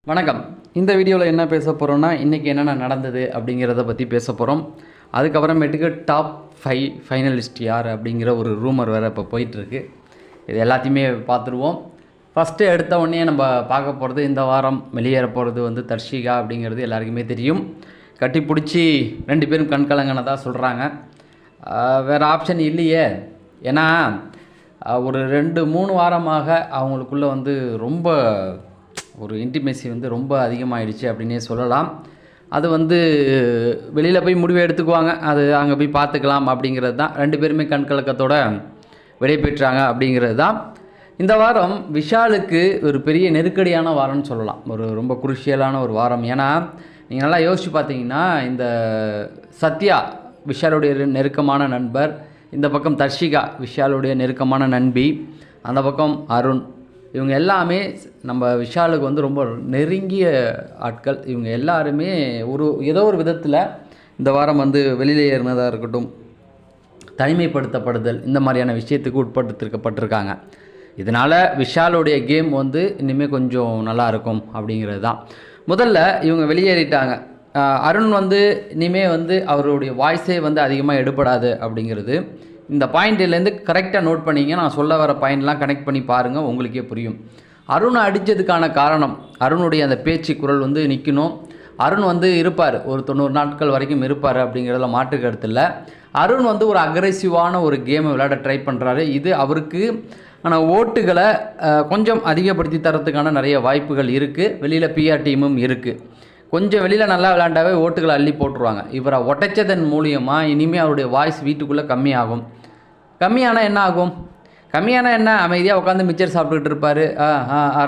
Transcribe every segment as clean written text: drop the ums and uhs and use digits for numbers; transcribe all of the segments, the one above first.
வணக்கம். இந்த வீடியோவில் என்ன பேச போகிறோம்னா, இன்றைக்கி என்னென்ன நடந்தது அப்படிங்கிறத பற்றி பேச போகிறோம். அதுக்கப்புறமேட்டுக்கு டாப் 5 ஃபைனலிஸ்ட் யார் அப்படிங்கிற ஒரு ரூமர் வேறு இப்போ போயிட்டுருக்கு. இது எல்லாத்தையுமே பார்த்துருவோம். ஃபஸ்ட்டு எடுத்த உடனே நம்ம பார்க்க போகிறது, இந்த வாரம் வெளியேற போகிறது வந்து தர்ஷிகா அப்படிங்கிறது எல்லாருக்குமே தெரியும். கட்டி பிடிச்சி 2 பேரும் கண்கலங்கினதாக சொல்கிறாங்க. வேறு ஆப்ஷன் இல்லையே. ஏன்னா ஒரு 2-3 வாரமாக அவங்களுக்குள்ளே வந்து ரொம்ப ஒரு இன்டிமேசி வந்து ரொம்ப அதிகமாகிடுச்சு அப்படின்னே சொல்லலாம். அது வந்து வெளியில் போய் முடிவை எடுத்துக்குவாங்க, அது அங்கே போய் பார்த்துக்கலாம் அப்படிங்கிறது தான். 2 பேருமே கண்கலக்கத்தோடு விடை பெற்றாங்க அப்படிங்கிறது தான். இந்த வாரம் விஷாலுக்கு ஒரு பெரிய நெருக்கடியான வாரம்னு சொல்லலாம். ஒரு ரொம்ப குருஷியலான ஒரு வாரம். ஏன்னா நீங்கள் நல்லா யோசித்து பார்த்தீங்கன்னா, இந்த சத்யா விஷாலுடைய நெருக்கமான நண்பர், இந்த பக்கம் தர்ஷிகா விஷாலுடைய நெருக்கமான நண்பி, அந்த பக்கம் அருண், இவங்க எல்லாமே நம்ம விஷாலுக்கு வந்து ரொம்ப நெருங்கிய ஆட்கள். இவங்க எல்லாருமே ஏதோ ஒரு விதத்தில் இந்த வாரம் வந்து வெளியில் ஏறினதாக இருக்கட்டும், தனிமைப்படுத்தப்படுதல், இந்த மாதிரியான விஷயத்துக்கு உட்படுத்திருக்கப்பட்டிருக்காங்க. இதனால் விஷாலுடைய கேம் வந்து இனிமேல் கொஞ்சம் நல்லாயிருக்கும் அப்படிங்கிறது தான். முதல்ல இவங்க வெளியேறிட்டாங்க. அருண் வந்து இனிமேல் வந்து அவருடைய வாய்ஸே வந்து அதிகமாக எடுபடாது அப்படிங்கிறது. இந்த பாயிண்ட்லேருந்து கரெக்டாக நோட் பண்ணிங்க. நான் சொல்ல வர பாயிண்ட்லாம் கனெக்ட் பண்ணி பாருங்கள், உங்களுக்கே புரியும். அருணை அடித்ததுக்கான காரணம், அருணுடைய அந்த பேச்சு குரல் வந்து நிற்கணும். அருண் வந்து இருப்பார், ஒரு 90 நாட்கள் வரைக்கும் இருப்பார் அப்படிங்கிறதுல மாற்று கருத்து இல்லை. அருண் வந்து ஒரு அக்ரெசிவான ஒரு கேமை விளையாட ட்ரை பண்ணுறாரு. இது அவருக்கு ஆனால் ஓட்டுகளை கொஞ்சம் அதிகப்படுத்தி தரத்துக்கான நிறைய வாய்ப்புகள் இருக்குது. வெளியில் பிஆர் டீமும் இருக்குது. கொஞ்சம் வெளியில் நல்லா விளையாண்டாவே ஓட்டுகளை அள்ளி போட்டுருவாங்க. இவரை ஒட்டைச்சதன் மூலியமாக இனிமேல் அவருடைய வாய்ஸ் வீட்டுக்குள்ளே கம்மியாகும். கம்மியானால் என்ன ஆகும்? கம்மியானால் என்ன, அமைதியாக உட்காந்து மிச்சர் சாப்பிட்டுக்கிட்டு இருப்பார்.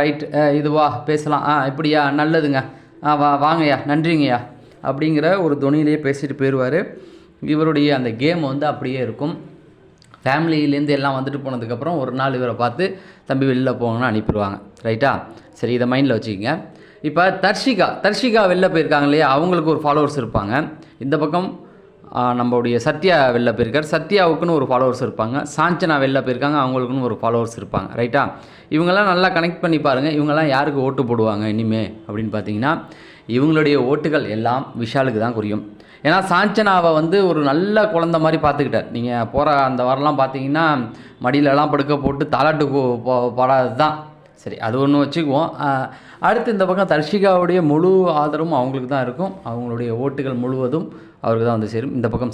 ரைட், இதுவா பேசலாம், இப்படியா, நல்லதுங்க, வாங்கய்யா, நன்றிங்கய்யா அப்படிங்கிற ஒரு துணியிலேயே பேசிட்டு போயிடுவார். இவருடைய அந்த கேம் வந்து அப்படியே இருக்கும். ஃபேமிலியிலேருந்து எல்லாம் வந்துட்டு போனதுக்கப்புறம் ஒரு நாள் இவரை பார்த்து, தம்பி வெளியில் போங்கன்னு அனுப்பிடுவாங்க. ரைட்டா? சரி, இதை மைண்டில் வச்சுக்கோங்க. இப்போ தர்ஷிகா வெளில போயிருக்காங்க இல்லையா, அவங்களுக்கு ஒரு ஃபாலோவர்ஸ் இருப்பாங்க. இந்த பக்கம் நம்மளுடைய சத்யா வெளில போயிருக்கார், சத்யாவுக்குன்னு ஒரு ஃபாலோவர்ஸ் இருப்பாங்க. சாஞ்சனா வெளில போயிருக்காங்க, அவங்களுக்குன்னு ஒரு ஃபாலோவர்ஸ் இருப்பாங்க. ரைட்டா? இவங்கெல்லாம் நல்லா கனெக்ட் பண்ணி பாருங்கள். இவங்கெல்லாம் யாருக்கு ஓட்டு போடுவாங்க இனிமே அப்படின்னு பார்த்தீங்கன்னா, இவங்களுடைய ஓட்டுகள் எல்லாம் விஷாலுக்கு தான் குறியும். ஏன்னா சாஞ்சனாவை வந்து ஒரு நல்ல குழந்த மாதிரி பார்த்துக்கிட்டார். நீங்கள் போகிற அந்த வாரம்லாம் பார்த்தீங்கன்னா, மடியிலலாம் படுக்க போட்டு தாலாட்டு பாடாது தான். சரி, அது ஒன்று வச்சுக்குவோம். அடுத்து இந்த பக்கம் தர்ஷிகாவுடைய முழு ஆதரவும் அவங்களுக்கு தான் இருக்கும். அவங்களுடைய ஓட்டுகள் முழுவதும் அவருக்கு தான் வந்து சேரும். இந்த பக்கம்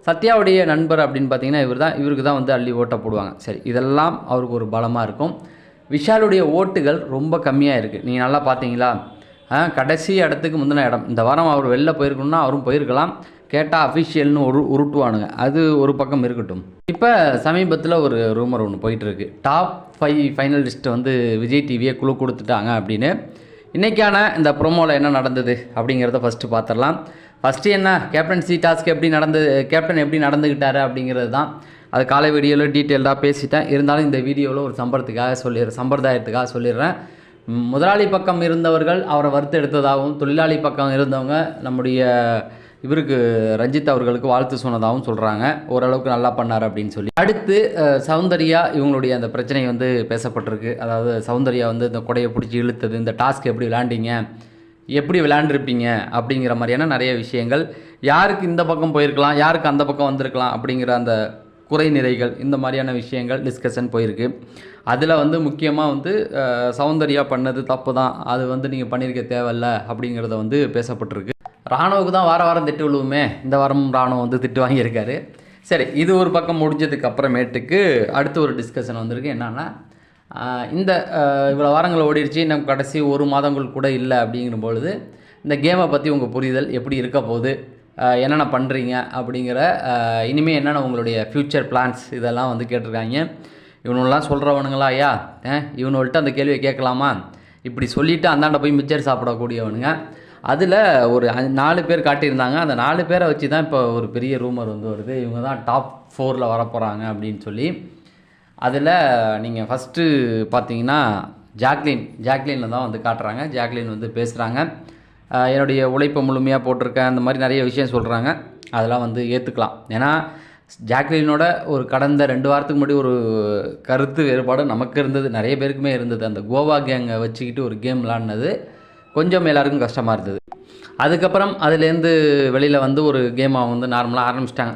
சத்யாவுடைய நண்பர் அப்படின்னு பார்த்தீங்கன்னா இவருக்கு தான் வந்து அள்ளி ஓட்ட போடுவாங்க. சரி, இதெல்லாம் அவருக்கு ஒரு பலமாக இருக்கும். விஷாலுடைய ஓட்டுகள் ரொம்ப கம்மியாக இருக்குது. நீங்கள் நல்லா பார்த்தீங்களா? கடைசி இடத்துக்கு முந்தின இடம். இந்த வாரம் அவர் வெளில போயிருக்கணும்னா அவரும் போயிருக்கலாம். கேட்டால் அஃபிஷியல்னு உருட்டுவானுங்க. அது ஒரு பக்கம் இருக்கட்டும். இப்போ சமீபத்தில் ஒரு ரூமர் ஒன்று போயிட்டுருக்கு. டாப் 5 ஃபைனலிஸ்ட்டு வந்து விஜய் டிவியை குழு கொடுத்துட்டாங்க அப்படின்னு. இன்றைக்கான இந்த ப்ரோமோவில் என்ன நடந்தது அப்படிங்கிறத ஃபஸ்ட்டு பார்த்துடலாம். ஃபஸ்ட்டு என்ன, கேப்டன்சி டாஸ்க் எப்படி நடந்தது, கேப்டன் எப்படி நடந்துக்கிட்டாரு அப்படிங்கிறது தான். அது காலை வீடியோவில் டீட்டெயில்டாக பேசிட்டேன். இருந்தாலும் இந்த வீடியோவில் ஒரு சம்பிரதாயத்துக்காக சொல்லிடுறேன். முதலாளி பக்கம் இருந்தவர்கள் அவரை வறுத்து எடுத்ததாகவும், தொழிலாளி பக்கம் இருந்தவங்க நம்முடைய இவருக்கு ரஞ்சித் அவர்களுக்கு வாழ்த்து சொன்னதாகவும் சொல்கிறாங்க. ஓரளவுக்கு நல்லா பண்ணார் அப்படின்னு சொல்லி. அடுத்து சௌந்தர்யா, இவங்களுடைய அந்த பிரச்சனை வந்து பேசப்பட்டிருக்கு. அதாவது சௌந்தர்யா வந்து இந்த கொடையை பிடிச்சி இழுத்தது, இந்த டாஸ்க் எப்படி விளையாண்டிங்க, எப்படி விளையாண்டுருப்பீங்க அப்படிங்கிற மாதிரியான நிறைய விஷயங்கள். யாருக்கு இந்த பக்கம் போயிருக்கலாம், யாருக்கு அந்த பக்கம் வந்திருக்கலாம் அப்படிங்கிற அந்த குறை நிறைகள், இந்த மாதிரியான விஷயங்கள் டிஸ்கஷன் போயிருக்கு. அதில் வந்து முக்கியமாக வந்து சௌந்தர்யா பண்ணது தப்பு தான், அது வந்து நீங்கள் பண்ணியிருக்க தேவையில்ல அப்படிங்கிறத வந்து பேசப்பட்டிருக்கு. ராணுவுக்கு தான் வாரம் திட்டு விழுவுமே, இந்த வாரமும் ராணுவ வந்து திட்டு வாங்கியிருக்காரு. சரி, இது ஒரு பக்கம் முடிஞ்சதுக்கு அப்புறமேட்டுக்கு அடுத்து ஒரு டிஸ்கஷன் வந்திருக்கு. என்னன்னா, இந்த இவ்வளோ வாரங்கள் ஓடிடுச்சு, நம்ம கடைசி 1 மாதங்கள் கூட இல்லை அப்படிங்கிற பொழுது இந்த கேமை பற்றி உங்கள் புரிதல் எப்படி இருக்க போகுது, என்னென்ன பண்ணுறீங்க அப்படிங்கிற இனிமேல் என்னென்ன உங்களுடைய ஃப்யூச்சர் பிளான்ஸ், இதெல்லாம் வந்து கேட்டிருக்காங்க. இவனுலாம் சொல்கிறவனுங்களா? ஐயா, இவனுங்கள்ட்ட அந்த கேள்வியை கேட்கலாமா? இப்படி சொல்லிவிட்டு அந்தாண்ட போய் மிச்சர் சாப்பிடக்கூடியவனுங்க. அதில் ஒரு 4 பேர் காட்டியிருந்தாங்க. அந்த 4 பேரை வச்சு தான் இப்போ ஒரு பெரிய ரூமர் வந்து வருது. இவங்க தான் டாப் 4ல் வரப்போகிறாங்க அப்படின்னு சொல்லி. அதில் நீங்கள் ஃபஸ்ட்டு பார்த்தீங்கன்னா ஜாக்லினில் தான் வந்து காட்டுறாங்க. ஜாக்லின் வந்து பேசுகிறாங்க. என்னுடைய உழைப்பை முழுமையாக போட்டிருக்கேன், அந்த மாதிரி நிறைய விஷயம் சொல்கிறாங்க. அதெல்லாம் வந்து ஏற்றுக்கலாம். ஏன்னா ஜாக்லினோட ஒரு கடந்த 2 வாரத்துக்கு முன்னாடி ஒரு கருத்து வேறுபாடு நமக்கு இருந்தது, நிறைய பேருக்குமே இருந்தது. அந்த கோவா கேங்கை வச்சுக்கிட்டு ஒரு கேம் விளாட்னது கொஞ்சம் எல்லாருக்கும் கஷ்டமாக இருந்தது. அதுக்கப்புறம் அதுலேருந்து வெளியில் வந்து ஒரு கேம் அவங்க வந்து நார்மலாக ஆரம்பிச்சிட்டாங்க.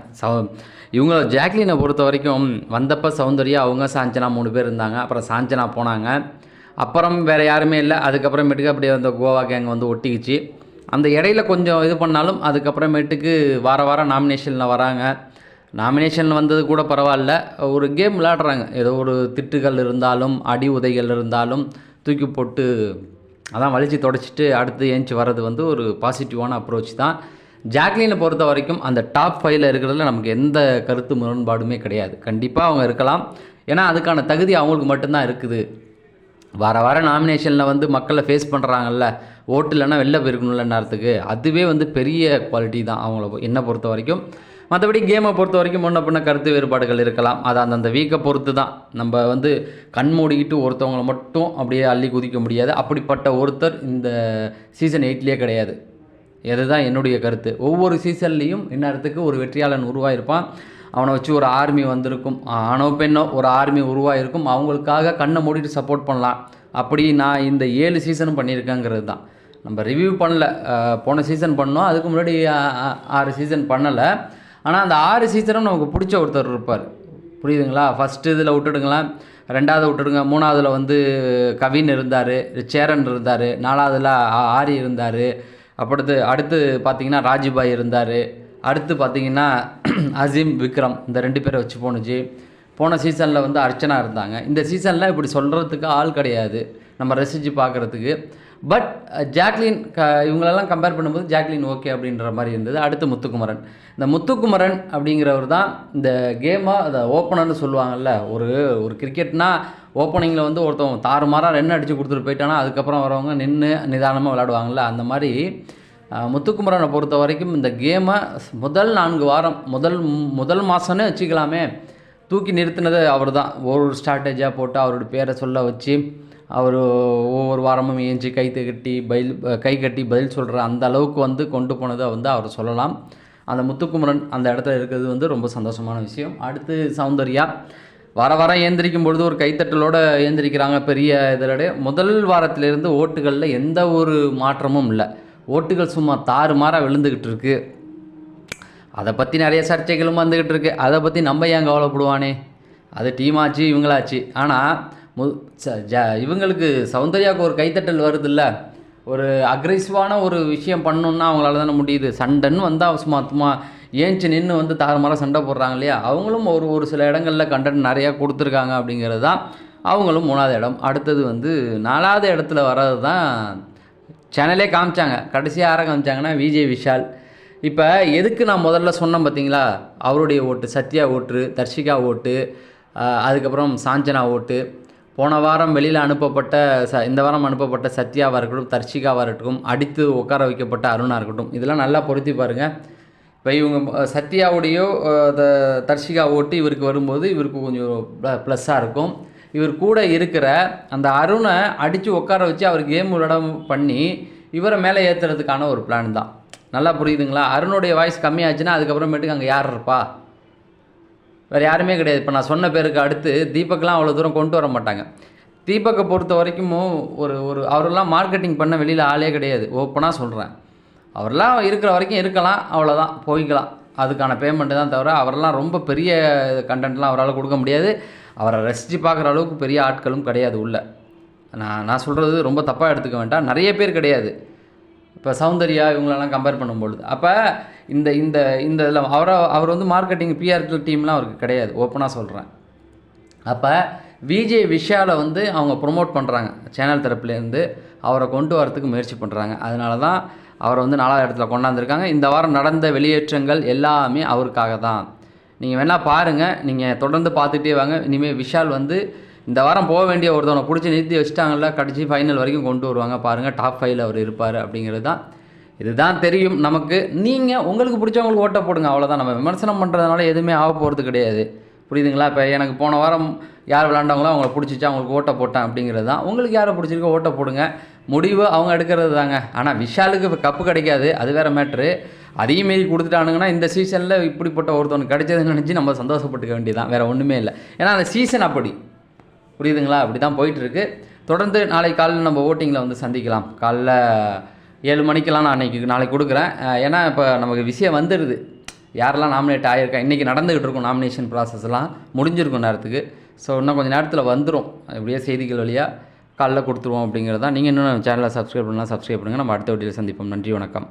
இவங்க ஜாக்லினை பொறுத்த வரைக்கும் வந்தப்போ சௌந்தர்யா, அவங்க சாஞ்சனா 3 பேர் இருந்தாங்க. அப்புறம் சாஞ்சனா போனாங்க. அப்புறம் வேறு யாருமே இல்லை. அதுக்கப்புறமேட்டுக்கு அப்படியே அந்த கோவா கேங் வந்து ஒட்டிக்கிச்சு. அந்த இடையில கொஞ்சம் இது பண்ணாலும் அதுக்கப்புறமேட்டுக்கு வாரம் நாமினேஷனில் வராங்க. நாமினேஷன் வந்தது கூட பரவாயில்ல, ஒரு கேம் விளையாடுறாங்க. ஏதோ ஒரு திட்டுகள் இருந்தாலும் அடி உதைகள் இருந்தாலும் தூக்கி போட்டு அதான் வலிச்சு தொடச்சிட்டு அடுத்து ஏஞ்சி வர்றது வந்து ஒரு பாசிட்டிவான அப்ரோச் தான். ஜாக்லினை பொறுத்த வரைக்கும் அந்த டாப் 5ல் இருக்கிறதுல நமக்கு எந்த கருத்து முரண்பாடுமே கிடையாது. கண்டிப்பாக அவங்க இருக்கலாம். ஏன்னா அதுக்கான தகுதி அவங்களுக்கு மட்டும்தான் இருக்குது. வார நாமினேஷனில் வந்து மக்களை ஃபேஸ் பண்ணுறாங்கல்ல, ஓட்டு இல்லைன்னா வெளில போயிருக்கணும்ல நேரத்துக்கு, அதுவே வந்து பெரிய குவாலிட்டி தான் அவங்கள என்னை பொறுத்த வரைக்கும். மற்றபடி கேமை பொறுத்த வரைக்கும் முன்ன பின்ன கருத்து வேறுபாடுகள் இருக்கலாம். அது அந்தந்த வீக்கை பொறுத்து தான். நம்ம வந்து கண் மூடிக்கிட்டு ஒருத்தவங்களை மட்டும் அப்படியே அள்ளி குதிக்க முடியாது. அப்படிப்பட்ட ஒருத்தர் இந்த சீசன் 8லேயே கிடையாது. இதுதான் என்னுடைய கருத்து. ஒவ்வொரு சீசன்லேயும் இந்நேரத்துக்கு ஒரு வெற்றியாளன் உருவாயிருப்பான். அவனை வச்சு ஒரு ஆர்மி வந்திருக்கும், ஆணோ பெண்ணோ ஒரு ஆர்மி உருவாயிருக்கும். அவங்களுக்காக கண்ணை மூடிட்டு சப்போர்ட் பண்ணலாம். அப்படி நான் இந்த 7 சீசனும் பண்ணியிருக்கேங்கிறது தான். நம்ம ரிவ்யூ பண்ணல, போன சீசன் பண்ணோம், அதுக்கு முன்னாடி 6 சீசன் பண்ணலை. ஆனால் அந்த 6 சீசனும் நமக்கு பிடிச்ச ஒருத்தர் இருப்பார். புரியுதுங்களா? ஃபஸ்ட்டு இதில் விட்டுடுங்களா, 2வது விட்டுடுங்க, 3வதுல வந்து கவின் இருந்தார், சேரன் இருந்தார், 4வதுல ஆரி இருந்தார், அடுத்து பார்த்தீங்கன்னா ராஜுபாய் இருந்தார், அடுத்து பார்த்தீங்கன்னா அசீம், விக்ரம், இந்த 2 பேரை வச்சு போணுச்சு. போன சீசனில் வந்து அர்ச்சனா இருந்தாங்க. இந்த சீசனில் இப்படி சொல்கிறதுக்கு ஆள் கிடையாது நம்ம ரசித்து பார்க்குறதுக்கு. பட் ஜாக்லின் இவங்களெல்லாம் கம்பேர் பண்ணும்போது ஜாக்லின் ஓகே அப்படின்ற மாதிரி இருந்தது. அடுத்து முத்துக்குமரன். இந்த முத்துக்குமரன் அப்படிங்கிறவர் தான் இந்த கேமாக அதை ஓப்பனர்னு சொல்லுவாங்கள்ல. ஒரு கிரிக்கெட்னால் ஓப்பனிங்கில் வந்து ஒருத்தவங்க தாறுமாறாக ரன் அடித்து கொடுத்துட்டு போயிட்டானா அதுக்கப்புறம் வரவங்க நின்று நிதானமாக விளையாடுவாங்கள்ல, அந்த மாதிரி முத்துக்குமரனை பொறுத்த வரைக்கும் இந்த கேமை முதல் 4 வாரம் முதல் மாதம்னே வச்சுக்கலாமே தூக்கி நிறுத்தினது அவர் தான். ஒரு ஸ்ட்ராட்டஜியாக போட்டு அவரோட பேரை சொல்ல வச்சு அவர் ஒவ்வொரு வாரமும் ஏஞ்சி கை கட்டி பதில் சொல்கிற அந்த அளவுக்கு வந்து கொண்டு போனதை வந்து அவர் சொல்லலாம். அந்த முத்துக்குமரன் அந்த இடத்துல இருக்கிறது வந்து ரொம்ப சந்தோஷமான விஷயம். அடுத்து சௌந்தர்யா வாரம் ஏந்திரிக்கும் பொழுது ஒரு கைத்தட்டலோடு ஏந்திரிக்கிறாங்க. பெரிய இதோட முதல் வாரத்திலிருந்து ஓட்டுகளில் எந்த ஒரு மாற்றமும் இல்லை. ஓட்டுகள் சும்மா தாறுமாறாக விழுந்துக்கிட்டு இருக்கு. அதை பற்றி நிறைய சர்ச்சைகளும் வந்துக்கிட்டு இருக்கு. அதை பற்றி நம்ம ஏன் கவலைப்படுவானே, அது டீமாச்சு இவங்களாச்சு. ஆனால் இவங்களுக்கு சௌந்தர்யாவுக்கு ஒரு கைத்தட்டல் வருதுல்ல, ஒரு அக்ரெசிவான ஒரு விஷயம் பண்ணணுன்னா அவங்களால தானே முடியுது. சண்டைன்னு வந்தால் சும்மா ஏஞ்சி நின்று வந்து தாறுமாறாக சண்டை போடுறாங்க இல்லையா, அவங்களும் ஒரு சில இடங்களில் கண்டென்ட் நிறையா கொடுத்துருக்காங்க அப்படிங்கிறது தான். அவங்களும் 3வது இடம். அடுத்தது வந்து 4வது இடத்துல வர்றது தான் சேனலே காமிச்சாங்க. கடைசியாக யாரை காமிச்சாங்கன்னா விஜய் விஷால். இப்போ எதுக்கு நான் முதல்ல சொன்னேன் பார்த்தீங்களா, அவருடைய ஓட்டு, சத்யா ஓட்டு, தர்ஷிகா ஓட்டு, அதுக்கப்புறம் சாஞ்சனா ஓட்டு, போன வாரம் வெளியில் அனுப்பப்பட்ட இந்த வாரம் அனுப்பப்பட்ட சத்யாவாக இருக்கட்டும், தர்ஷிகாவாக இருக்கட்டும், அடித்து உட்கார வைக்கப்பட்ட அருணாக இருக்கட்டும், இதெல்லாம் நல்லா பொருத்தி பாருங்கள். இப்போ இவங்க சத்யாவுடையோ தர்ஷிகா ஓட்டு இவருக்கு வரும்போது இவருக்கு கொஞ்சம் ப்ளஸ்ஸாக இருக்கும். இவர் கூட இருக்கிற அந்த அருணை அடித்து உட்கார வச்சு அவர் கேம் விளையாட பண்ணி இவரை மேலே ஏற்றுறதுக்கான ஒரு பிளான் தான். நல்லா புரியுதுங்களா? அருணுடைய வாய்ஸ் கம்மியாச்சுன்னா அதுக்கப்புறமேட்டுக்கு அங்கே யார் இருப்பா? வேறு யாருமே கிடையாது. இப்போ நான் சொன்ன பேருக்கு அடுத்து தீபக்லாம் அவ்வளோ தூரம் கொண்டு வர மாட்டாங்க. தீபக்கை பொறுத்த வரைக்கும் அவரெல்லாம் மார்க்கெட்டிங் பண்ண வெளியில் ஆளே கிடையாது. ஓப்பனாக சொல்கிறேன். அவரெல்லாம் இருக்கிற வரைக்கும் இருக்கலாம், அவ்வளோதான், போய்க்கலாம். அதுக்கான பேமெண்ட்டு தான் தவிர அவரெல்லாம் ரொம்ப பெரிய கண்டென்ட்லாம் அவரால் கொடுக்க முடியாது. அவரை ரசித்து பார்க்குற அளவுக்கு பெரிய ஆட்களும் கிடையாது உள்ள. நான் சொல்கிறது ரொம்ப தப்பாக எடுத்துக்க வேண்டாம், நிறைய பேர் கிடையாது. இப்போ சௌந்தர்யா இவங்களெல்லாம் கம்பேர் பண்ணும்பொழுது அப்போ இந்த இந்த இந்த இதில் அவர் வந்து மார்க்கெட்டிங் பிஆர் டீம்லாம் அவருக்கு கிடையாது, ஓப்பனாக சொல்கிறேன். அப்போ விஜய் விஷாலை வந்து அவங்க ப்ரொமோட் பண்ணுறாங்க சேனல் தரப்புலேருந்து, அவரை கொண்டு வரத்துக்கு முயற்சி பண்ணுறாங்க. அதனால தான் அவரை வந்து 4வது இடத்துல கொண்டாந்துருக்காங்க. இந்த வாரம் நடந்த வெளியேற்றங்கள் எல்லாமே அவருக்காக தான். நீங்கள் வேணால் பாருங்கள், நீங்கள் தொடர்ந்து பார்த்துட்டே வாங்க. இனிமேல் விஷால் வந்து இந்த வாரம் போக வேண்டிய ஒருத்தவனை பிடிச்சி நிறுத்தி வச்சுட்டாங்கல்ல, கடைசி ஃபைனல் வரைக்கும் கொண்டு வருவாங்க பாருங்கள். டாப் 5ல் அவர் இருப்பார் அப்படிங்கிறது தான். இதுதான் தெரியும் நமக்கு. நீங்கள் உங்களுக்கு பிடிச்சவங்களுக்கு ஓட்ட போடுங்க, அவ்வளோதான். நம்ம விமர்சனம் பண்ணுறதுனால எதுவுமே ஆக போகிறது கிடையாது. புரியுதுங்களா? இப்போ எனக்கு போன வாரம் யார் விளாண்டாங்களோ அவங்கள பிடிச்சிச்சா அவங்களுக்கு ஓட்ட போட்டேன் அப்படிங்கிறது தான். உங்களுக்கு யாரை பிடிச்சிருக்கோ ஓட்ட போடுங்க, முடிவு அவங்க எடுக்கிறது தாங்க. ஆனால் விஷாலுக்கு இப்போ கப்பு கிடைக்காது, அது வேறு மேட்ரு. அதையும் மீறி கொடுத்துட்டானுங்கன்னா இந்த சீசனில் இப்படிப்பட்ட ஒருத்தவனுக்கு கிடைச்சதுன்னு நினச்சி நம்ம சந்தோஷப்பட்டுக்க வேண்டியதான், வேறு ஒன்றுமே இல்லை. ஏன்னா அந்த சீசன் அப்படி, புரியுதுங்களா? அப்படி தான் போயிட்டுருக்கு. தொடர்ந்து நாளைக்கு காலையில் நம்ம ஓட்டிங்கில் வந்து சந்திக்கலாம். காலைல 7 மணிக்கெலாம் நான் நாளைக்கு கொடுக்குறேன். ஏன்னா இப்போ நமக்கு விஷயம் வந்துடுது, யாரெல்லாம் நாமினேட் ஆகியிருக்கா. இன்றைக்கி நடந்துக்கிட்டு இருக்கும் நாமினேஷன் ப்ராசஸ்லாம் முடிஞ்சிருக்கும் நேரத்துக்கு. ஸோ இன்னும் கொஞ்சம் நேரத்தில் வந்துடும், இப்படியே செய்திகள் வழியாக காலைல கொடுத்துருவோம் அப்படிங்கிறது தான். நீங்கள் இன்னும் சேனலை சப்ஸ்கிரைப் பண்ணலாம், சப்ஸ்கிரைப் பண்ணுங்கள். நம்ம அடுத்த வீடியோவில் சந்திப்போம். நன்றி, வணக்கம்.